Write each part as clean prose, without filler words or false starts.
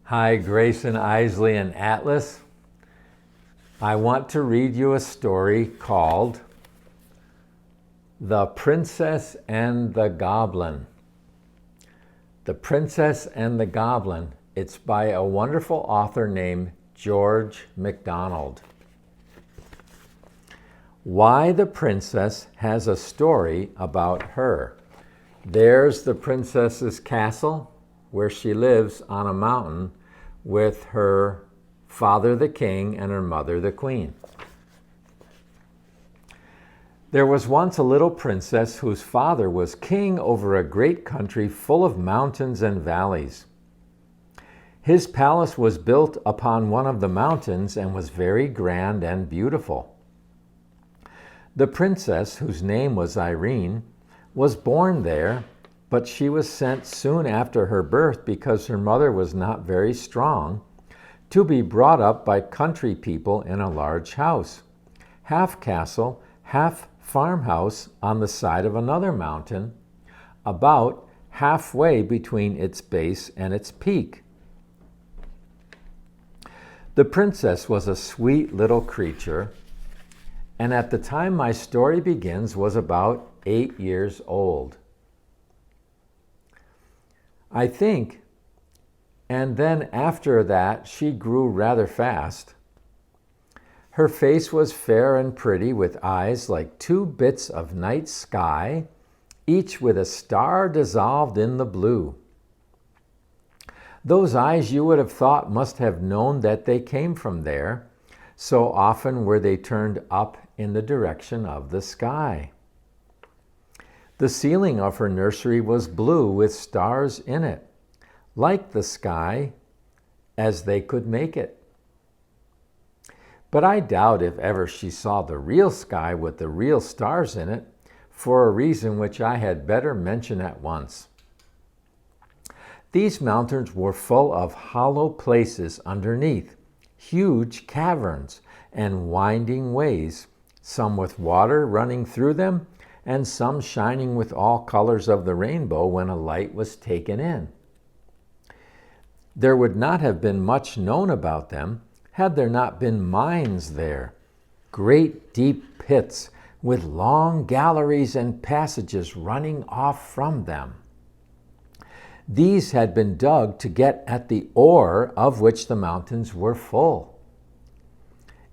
Hi, Grayson, Isley, and Atlas. I want to read you a story called The Princess and the Goblin. The Princess and the Goblin. It's by a wonderful author named George MacDonald. Why the Princess has a story about her. There's the princess's castle, where she lives on a mountain with her father the king and her mother the queen. There was once a little princess whose father was king over a great country full of mountains and valleys. His palace was built upon one of the mountains and was very grand and beautiful. The princess, whose name was Irene, was born there, but she was sent soon after her birth because her mother was not very strong, to be brought up by country people in a large house, half castle, half farmhouse on the side of another mountain, about halfway between its base and its peak. The princess was a sweet little creature, and at the time my story begins was about 8 years old, I think, and then after that she grew rather fast. Her face was fair and pretty, with eyes like 2 bits of night sky, each with a star dissolved in the blue. Those eyes you would have thought must have known that they came from there, so often were they turned up in the direction of the sky. The ceiling of her nursery was blue with stars in it, like the sky as they could make it. But I doubt if ever she saw the real sky with the real stars in it, for a reason which I had better mention at once. These mountains were full of hollow places underneath, huge caverns and winding ways, some with water running through them, and some shining with all colors of the rainbow when a light was taken in. There would not have been much known about them had there not been mines there, great deep pits with long galleries and passages running off from them. These had been dug to get at the ore of which the mountains were full.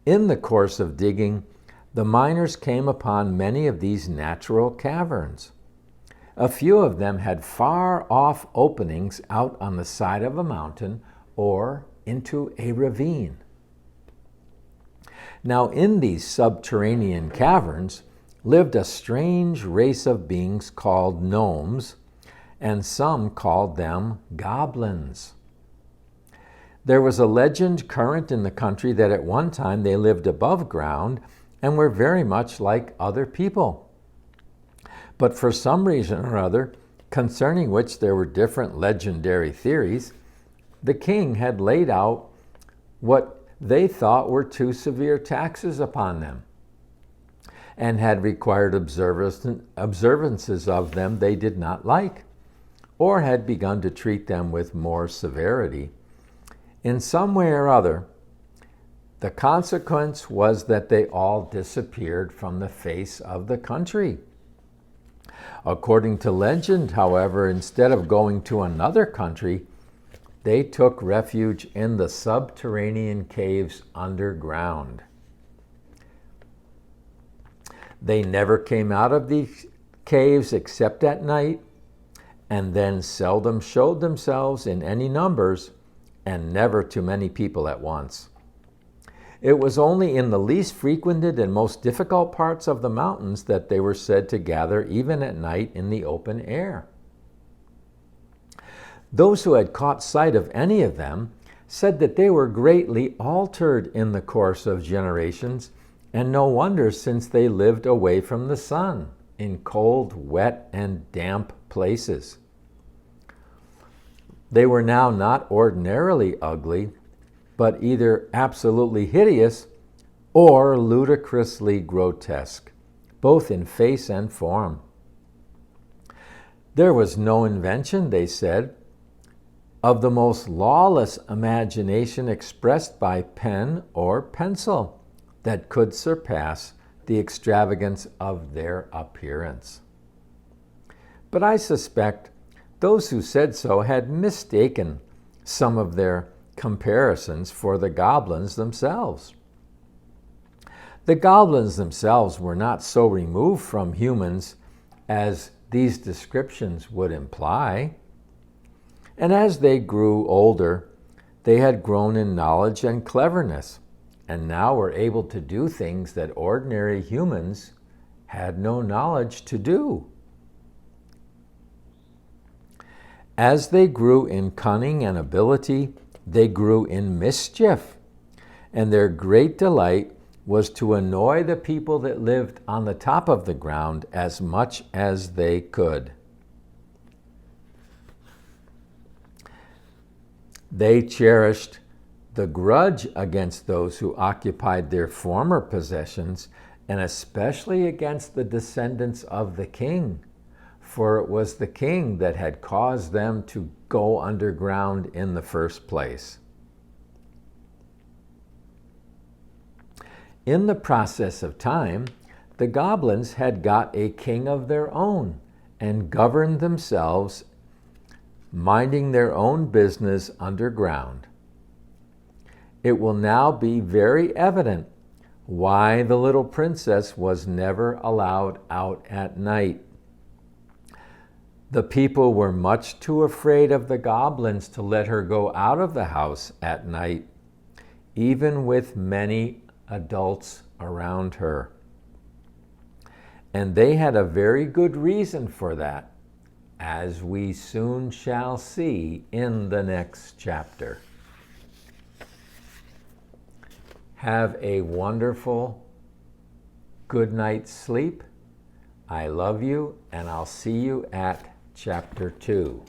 In the course of digging, the miners came upon many of these natural caverns. A few of them had far-off openings out on the side of a mountain or into a ravine. Now, in these subterranean caverns lived a strange race of beings called gnomes, and some called them goblins. There was a legend current in the country that at one time they lived above ground and were very much like other people. But for some reason or other, concerning which there were different legendary theories, the king had laid out what they thought were too severe taxes upon them, and had required observances of them they did not like, or had begun to treat them with more severity. In some way or other, the consequence was that they all disappeared from the face of the country. According to legend, however, instead of going to another country, they took refuge in the subterranean caves underground. They never came out of these caves except at night, and then seldom showed themselves in any numbers, and never to many people at once. It was only in the least frequented and most difficult parts of the mountains that they were said to gather even at night in the open air. Those who had caught sight of any of them said that they were greatly altered in the course of generations, and no wonder, since they lived away from the sun in cold, wet, and damp places. They were now not ordinarily ugly, but either absolutely hideous or ludicrously grotesque, both in face and form. There was no invention, they said, of the most lawless imagination expressed by pen or pencil that could surpass the extravagance of their appearance. But I suspect those who said so had mistaken some of their comparisons for the goblins themselves. The goblins themselves were not so removed from humans as these descriptions would imply. And as they grew older, they had grown in knowledge and cleverness, and now were able to do things that ordinary humans had no knowledge to do. As they grew in cunning and ability, they grew in mischief, and their great delight was to annoy the people that lived on the top of the ground as much as they could. They cherished the grudge against those who occupied their former possessions, and especially against the descendants of the king, for it was the king that had caused them to go underground in the first place. In the process of time, the goblins had got a king of their own and governed themselves, minding their own business underground. It will now be very evident why the little princess was never allowed out at night. The people were much too afraid of the goblins to let her go out of the house at night, even with many adults around her. And they had a very good reason for that, as we soon shall see in the next chapter. Have a wonderful good night's sleep. I love you, and I'll see you at chapter 2.